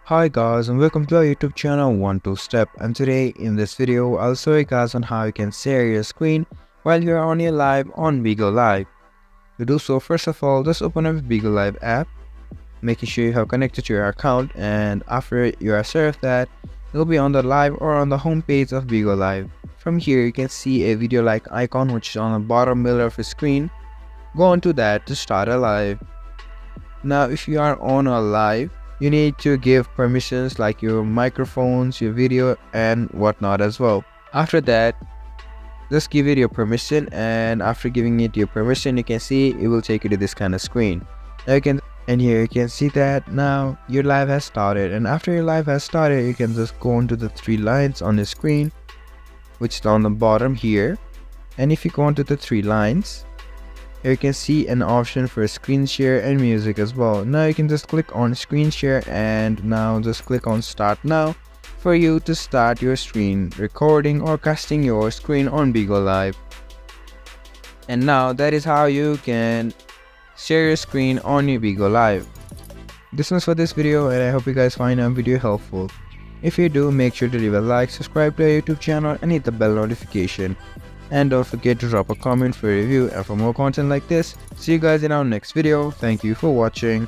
Hi guys and welcome to our YouTube channel 12step, and today in this video I'll show you guys on how you can share your screen while you're on your live on Bigo Live. To do so, first of all, just open up the Bigo Live app, making sure you have connected to your account, and after you are served that, you'll be on the live or on the home page of Bigo Live. From here you can see a video like icon which is on the bottom middle of your screen. Go on to that to start a live. Now if you are on a live, you need to give permissions like your microphones, your video and whatnot as well. After that, just give it your permission, and after giving it your permission, you can see it will take you to this kind of screen. Now here you can see that now your live has started, and after your live has started, you can just go onto the three lines on the screen which is on the bottom here. And if you go onto the three lines, here you can see an option for screen share and music as well. Now you can just click on screen share and now just click on start now for you to start your screen recording or casting your screen on Bigo Live. And now that is how you can share your screen on your Bigo Live. This was for this video, and I hope you guys find our video helpful. If you do, make sure to leave a like, subscribe to our YouTube channel and hit the bell notification. And don't forget to drop a comment for a review and for more content like this. See you guys in our next video. Thank you for watching.